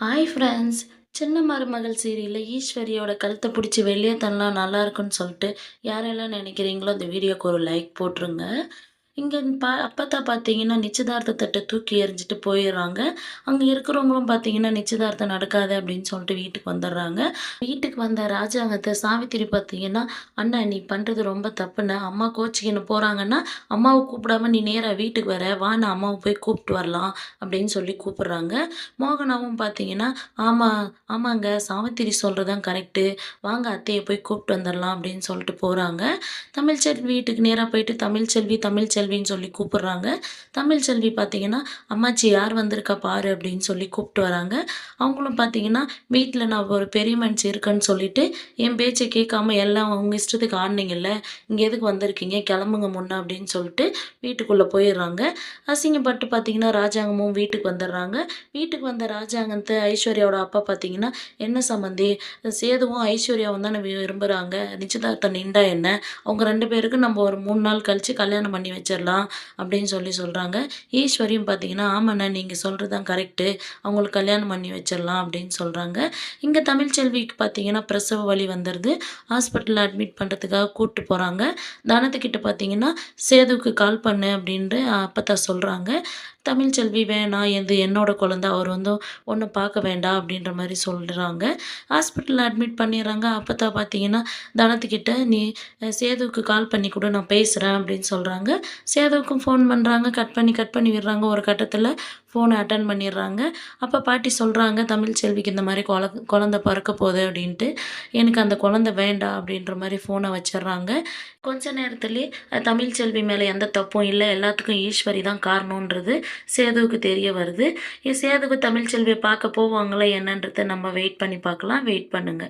Hi friends. சின்ன மருமகள் சீரியல்ல ஈஸ்வரியோட கழுத்த பிடிச்சி வெளியே தள்ளலாம் நல்லா இருக்குன்னு சொல்லிட்டு யாரெல்லாம் நினைக்கிறீங்களோ அந்த வீடியோக்கு ஒரு லைக் போட்டுருங்க. இங்க அப்பத்தா பார்த்தீங்கன்னா, நிச்சயதார்த்த தட்ட தூக்கி எறிஞ்சிட்டு போயிர்றாங்க. அங்க இருக்கிறவங்களும் பார்த்தீங்கன்னா, நிச்சயதார்த்தம் நடக்காது அப்படின்னு சொல்லிட்டு வீட்டுக்கு வந்துர்றாங்க. வீட்டுக்கு வந்த ராஜாங்கத்த சாவித்திரி பார்த்தீங்கன்னா, "அண்ணா நீ பண்றது ரொம்ப தப்புண்ணா. அம்மா கோச்சிக்கின்னு போறாங்கன்னா, அம்மாவ கூப்பிடாம நீ நேரா வீட்டுக்கு வர. வா நான் அம்மாவ போய் கூப்பிட்டு வரலாம்" அப்படின்னு சொல்லி கூப்பிடுறாங்க. மோகனாவும் பார்த்தீங்கன்னா, "ஆமா, ஆமாங்க சாவித்திரி சொல்றது தான் கரெக்ட்டு. வாங்க அத்தைய போய் கூப்பிட்டு வந்துரலாம்" அப்படின்னு சொல்லிட்டு போறாங்க. தமிழ்ச்செல்வி வீட்டுக்கு நேரா போயிட்டு தமிழ்ச்செல்வி, தமிழ்ச்செல்வின்னு சொல்லி கூப்பிடுறாங்க. தமிழ்ச்செல்வி பார்த்தீங்கன்னா, "அம்மாச்சி யார் வந்திருக்கா பாரு" அப்படின்னு சொல்லி கூப்பிட்டு வராங்க. அவங்களும் பார்த்தீங்கன்னா, "வீட்ல நான் ஒரு பெரிய மனுஷி இருக்கேன்னு சொல்லிட்டு, என் பேச்ச கேட்காம எல்லாம் உங்க இஷ்டத்துக்கு ஆடுனீங்கல்ல, இங்க எதுக்கு வந்திருக்கீங்க? கிளம்புங்க முன்ன" அப்படின்னு சொல்லிட்டு வீட்டுக்குள்ள போயிர்றாங்க. அசிங்கப்பட்டு பார்த்தீங்கன்னா, ராஜாங்கமும் வீட்டுக்கு வந்துர்றாங்க. வீட்டுக்கு வந்த ராஜாங்கத்த ஐஸ்வர்யாவோட அப்பா பார்த்தீங்கன்னா, "என்ன சம்மந்தி, சேதுவும் ஐஸ்வர்யாவும் தானே விரும்புறாங்க. நிச்சயதார்த்தம் நின்டா என்ன? அவங்க 2 பேருக்கும் நம்ம ஒரு 3 நாள் கழிச்சு கல்யாணம் பண்ணி வச்சிரலாம்" அப்படின்னு சொல்றாங்க. ஈஸ்வரியும் பார்த்தீங்கன்னா, "ஆமாண்ணா நீங்க சொல்றது தான் கரெக்ட்டு. அவங்களுக்கு கல்யாணம் பண்ணி வச்சிரலாம்" அப்படின்னு சொல்றாங்க. இங்க தமிழ்ச்செல்விக்கு பார்த்தீங்கன்னா, பிரசவ வலி வந்துருது. ஹாஸ்பிட்டல்ல அட்மிட் பண்றதுக்காக கூட்டு போறாங்க. தனத்துக்கிட்ட பார்த்தீங்கன்னா, "சேதுவுக்கு கால் பண்ணு" அப்படின்ட்டு அப்பத்தா சொல்றாங்க. தமிழ்ச்செல்வி, "வேணாம் இது என்னோட குழந்தை. அவர் வந்து ஒண்ணும் பார்க்க வேண்டாம்" அப்படின்ற மாரி சொல்றாங்க. ஹாஸ்பிட்டல்ல அட்மிட் பண்ணிர்றாங்க. அப்பத்தா பார்த்தீங்கன்னா, தனத்துக்கிட்ட, "நீ சேதுவுக்கு கால் பண்ணி குடு நான் பேசுறேன்" அப்படின்னு சொல்றாங்க. சேதுவுக்கும் ஃபோன் பண்றாங்க. கட் பண்ணி விடுறாங்க. ஒரு கட்டத்தில ஃபோன அட்டெண்ட் பண்ணிடுறாங்க. அப்ப பாட்டி சொல்றாங்க, தமிழ்ச்செல்விக்கு இந்த மாரி குழந்தை பொறக்க போகுது அப்படின்ட்டு. "எனக்கு அந்த குழந்தை வேண்டாம்" அப்படின்ற மாரி ஃபோன வச்சுர்றாங்க. கொஞ்ச நேரத்திலேயே தமிழ்ச்செல்வி மேல எந்த தப்பும் இல்ல. எல்லாத்துக்கும் ஈஸ்வரி தான் காரணம்ன்றது சேதுவுக்கு தெரிய வருது. சேதுவு தமிழ்ச்செல்விய பார்க்க போவாங்களா என்னன்றத நம்ம வெயிட் பண்ணி பார்க்கலாம். வெயிட் பண்ணுங்க.